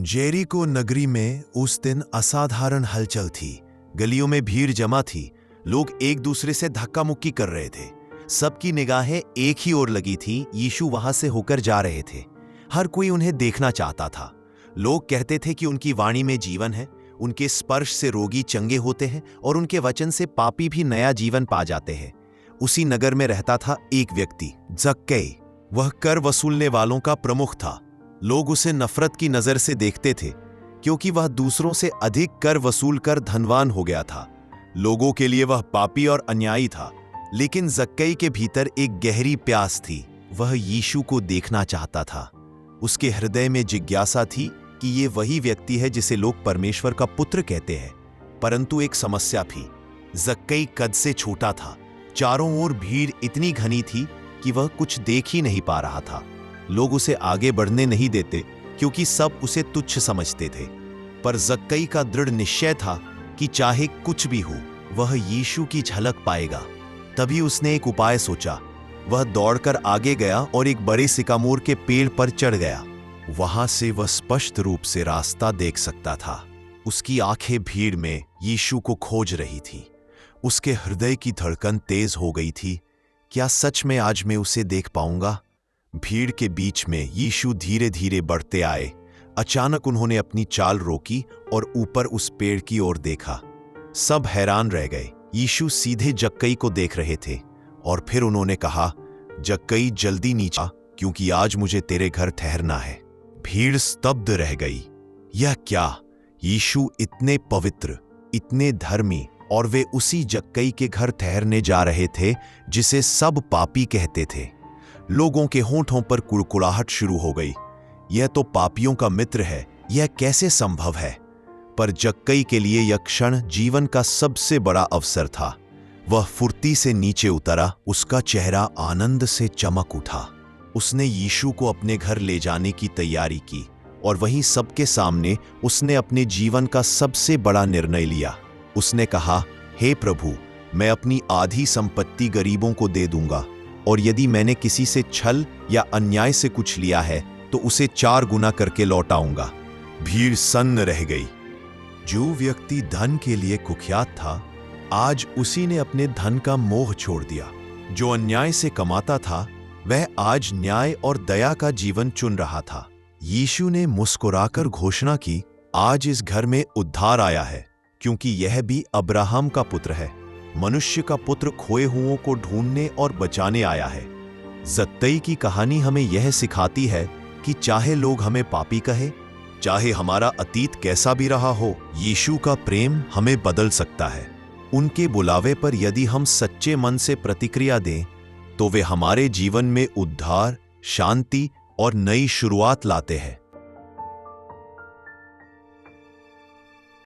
Jericho नगरी में उस दिन असाधारण हलचल थी। गलियों में भीड़ जमा थी। लोग एक दूसरे से धक्का मुक्की कर रहे थे। सबकी निगाहें एक ही ओर लगी थी। यीशु वहां से होकर जा रहे थे। हर कोई उन्हें देखना चाहता था। लोग कहते थे कि उनकी वाणी में जीवन है, उनके स्पर्श से रोगी चंगे होते हैं और उनके वचन से पापी भी नया जीवन पा जाते हैं। उसी नगर में रहता था एक व्यक्ति, जक्कई। वह कर वसूलने वालों का प्रमुख था। लोग उसे नफरत की नजर से देखते थे क्योंकि वह दूसरों से अधिक कर वसूल कर धनवान हो गया था। लोगों के लिए वह पापी और अन्यायी था। लेकिन जक्कई के भीतर एक गहरी प्यास थी। वह यीशु को देखना चाहता था। उसके हृदय में जिज्ञासा थी कि ये वही व्यक्ति है जिसे लोग परमेश्वर का पुत्र कहते हैं। परंतु एक समस्या थी। जक्कई कद से छोटा था। चारों ओर भीड़ इतनी घनी थी कि वह कुछ देख ही नहीं पा रहा था। लोग उसे आगे बढ़ने नहीं देते क्योंकि सब उसे तुच्छ समझते थे। पर जक्कई का दृढ़ निश्चय था कि चाहे कुछ भी हो, वह यीशु की झलक पाएगा। तभी उसने एक उपाय सोचा। वह दौड़कर आगे गया और एक बड़े सिकामोर के पेड़ पर चढ़ गया। वहां से वह स्पष्ट रूप से रास्ता देख सकता था। उसकी आंखें भीड़ में यीशु को खोज रही थी। उसके हृदय की धड़कन तेज हो गई थी। क्या सच में आज मैं उसे देख पाऊंगा? भीड़ के बीच में यीशु धीरे धीरे बढ़ते आए। अचानक उन्होंने अपनी चाल रोकी और ऊपर उस पेड़ की ओर देखा। सब हैरान रह गए। यीशु सीधे जक्कई को देख रहे थे और फिर उन्होंने कहा, जक्कई जल्दी नीचे आ, क्योंकि आज मुझे तेरे घर ठहरना है। भीड़ स्तब्ध रह गई। यह क्या? यीशु इतने पवित्र, इतने धर्मी, और वे उसी जक्कई के घर ठहरने जा रहे थे जिसे सब पापी कहते थे। लोगों के होंठों पर कुड़कुड़ाहट शुरू हो गई। यह तो पापियों का मित्र है, यह कैसे संभव है? पर जक्कई के लिए यह क्षण जीवन का सबसे बड़ा अवसर था। वह फुर्ती से नीचे उतरा। उसका चेहरा आनंद से चमक उठा। उसने यीशु को अपने घर ले जाने की तैयारी की और वहीं सबके सामने उसने अपने जीवन का सबसे बड़ा निर्णय लिया। उसने कहा, हे प्रभु, मैं अपनी आधी संपत्ति गरीबों को दे दूंगा, और यदि मैंने किसी से छल या अन्याय से कुछ लिया है तो उसे 4 गुना करके लौटाऊंगा। भीड़ सन्न रह गई। जो व्यक्ति धन के लिए कुख्यात था, आज उसी ने अपने धन का मोह छोड़ दिया। जो अन्याय से कमाता था, वह आज न्याय और दया का जीवन चुन रहा था। यीशु ने मुस्कुराकर घोषणा की, आज इस घर में उद्धार आया है, क्योंकि यह भी अब्राहम का पुत्र है। मनुष्य का पुत्र खोए हुओं को ढूंढने और बचाने आया है। जक्कई की कहानी हमें यह सिखाती है कि चाहे लोग हमें पापी कहे, चाहे हमारा अतीत कैसा भी रहा हो, यीशु का प्रेम हमें बदल सकता है। उनके बुलावे पर यदि हम सच्चे मन से प्रतिक्रिया दें, तो वे हमारे जीवन में उद्धार, शांति और नई शुरुआत लाते हैं।